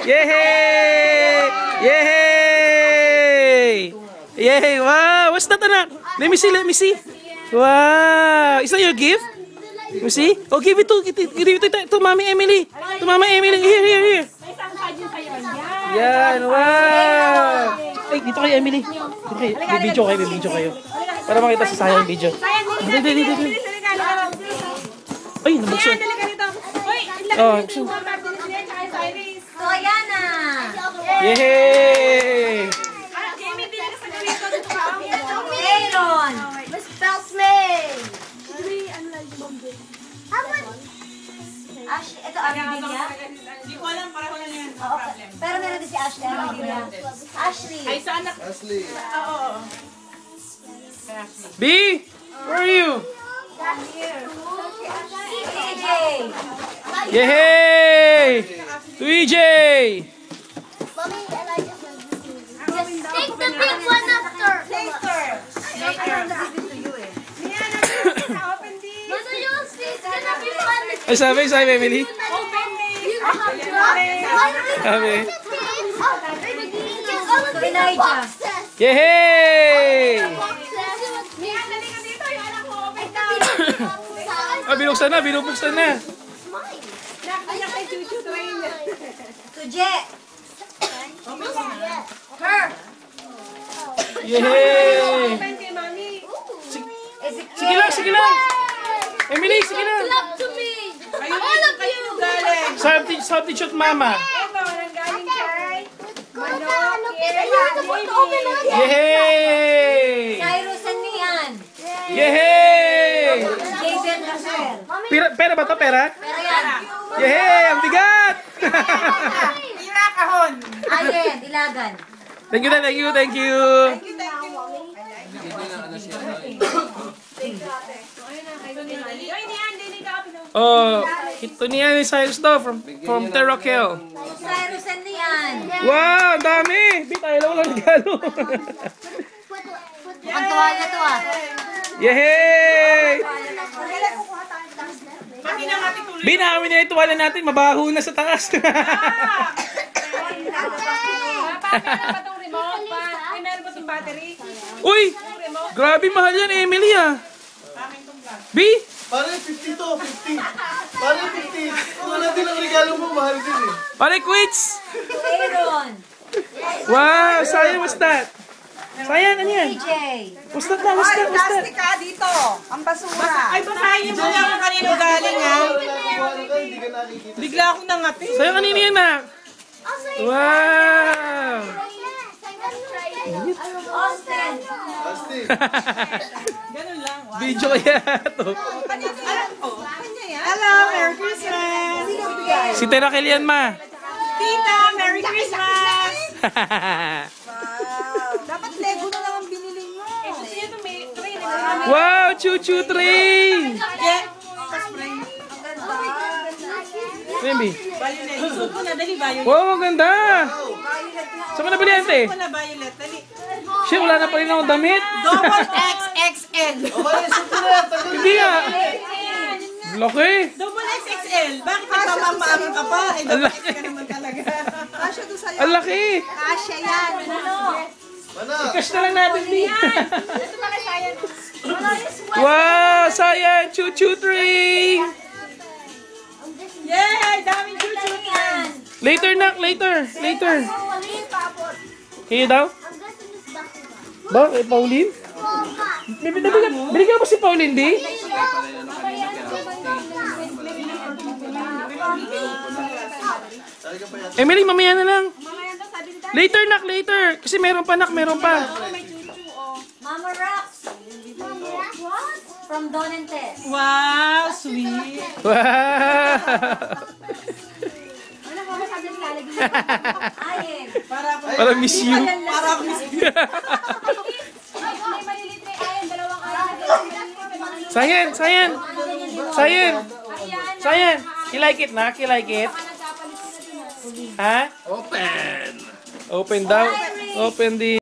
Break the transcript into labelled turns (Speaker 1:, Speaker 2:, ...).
Speaker 1: Yay! Yay! Yay! Wow! What's that, anak? Let me see, let me see. Wow! Is that your gift? You see? Oh, give it to Mommy Emily. To Mama Emily. Here. Yan, wow! Ay, dito kayo, Emily. May video kayo. Para makita sa sayang video. Dito. Ay, nabuksan. Oh, buksan.
Speaker 2: So, ayan na.
Speaker 1: Yay!
Speaker 2: Aaron. Spells me. Ashley, ito Arvin niya?
Speaker 3: Hindi ko alam, pareho na yan.
Speaker 2: Pero meron din si Ashley. Ashley.
Speaker 3: Ay, sa anak.
Speaker 4: Ashley.
Speaker 3: Oo.
Speaker 1: B, where are you?
Speaker 2: EJ.
Speaker 1: Yay! To EJ!
Speaker 5: Take the big one after.
Speaker 2: Later.
Speaker 5: Mother, you'll see. It's gonna be fun.
Speaker 1: Ay, sabi, Emily.
Speaker 5: You have
Speaker 1: Sabi.
Speaker 2: So, Elijah.
Speaker 1: Yay! Ah, binuksan na.
Speaker 2: Tuje. Her.
Speaker 1: Yay! Sige lang. Emily, sige lang.
Speaker 5: Clap to me. All of you.
Speaker 1: Substitute mama.
Speaker 3: Ito, nanggaling kay
Speaker 1: Yay!
Speaker 2: Cyrus and Mian.
Speaker 1: Yay!
Speaker 2: Jason Rachel.
Speaker 1: Pera ba to? Pera?
Speaker 2: Pero yan.
Speaker 1: Yay! Ang bigat!
Speaker 3: Tira kahon.
Speaker 2: Ayen, Ilagan.
Speaker 1: Thank you. Oh, ito niya ni Cyrus daw from Terrakel.
Speaker 2: Cyrus and Lian.
Speaker 1: Wow, ang dami! Di tayo lang walang regalo.
Speaker 2: Mukhang tuwa na to ah.
Speaker 1: Yay!
Speaker 3: Pati na natin tuloy.
Speaker 1: Binawi na ituwala natin, mabaho na sa taas.
Speaker 3: Pati na ba itong remote pa? Ay, meron ba itong battery?
Speaker 1: Uy! Grabe mahal yan, Emily ah.
Speaker 3: Akin itong plan.
Speaker 1: B?
Speaker 4: Pare, 50 to, 50. Pare, 50. Kung ano din ang regalo mo, mahal din eh.
Speaker 1: Pare, quits!
Speaker 2: Aaron.
Speaker 1: Wow, Sayan, what's that? Sayan, ano yan?
Speaker 2: EJ.
Speaker 1: What's that?
Speaker 3: Plastic ka dito. Ang basura. Ay, basahin mo nga kung kanino galing ha.
Speaker 4: Hindi ka nakikita.
Speaker 3: Bigla akong nangati.
Speaker 1: Sayan, kanina yan na? Wow!
Speaker 2: Austin.
Speaker 4: Ashley.
Speaker 3: Ganun lang.
Speaker 1: Video kaya to.
Speaker 3: Kanya yan. Hello, Merry Christmas.
Speaker 1: Si Terrakel yan, ma.
Speaker 3: Tita, Merry Christmas. Dapat Lego na lang ang binili mo. Gusto niya ito may train.
Speaker 1: Wow, choo-choo train! Baby.
Speaker 3: Violet. Isuot ko na, dali Violet.
Speaker 1: Wow, ang ganda! Saan ka nabili, ante?
Speaker 3: Isuot ko na Violet, dali.
Speaker 1: Siya, wala na pa rin akong damit.
Speaker 3: Double XXL.
Speaker 4: Okay, isip ko na yan. Tagal
Speaker 1: Hindi nga. Laki.
Speaker 3: Double XXL. Bakit nagpapamaamang ka pa? Eh,
Speaker 1: Ang
Speaker 3: double
Speaker 1: laki.
Speaker 3: X ka naman talaga. Kasya to sa'yo.
Speaker 1: Ang laki.
Speaker 3: Kasya yan.
Speaker 4: Mana?
Speaker 1: Cash na lang natin, di.
Speaker 3: Ito pa kay Sayan.
Speaker 1: Wow, Sayan, choo-choo train!
Speaker 3: Yay! Daming chuchu yan.
Speaker 1: Later, nak, later. Kayo daw? Ba, kay Pauline? Binigyan mo si Pauline, di? Emily, mamaya na lang. Later, nak, later. Kasi meron pa.
Speaker 2: Mama Rocks. From Don and Tess.
Speaker 3: Wow, sweet.
Speaker 1: Wow!
Speaker 2: Ayen.
Speaker 1: Parang miss you.
Speaker 3: Para ako
Speaker 1: Sayan. You like it, nak? You like it? Ha? Open daw. Open the...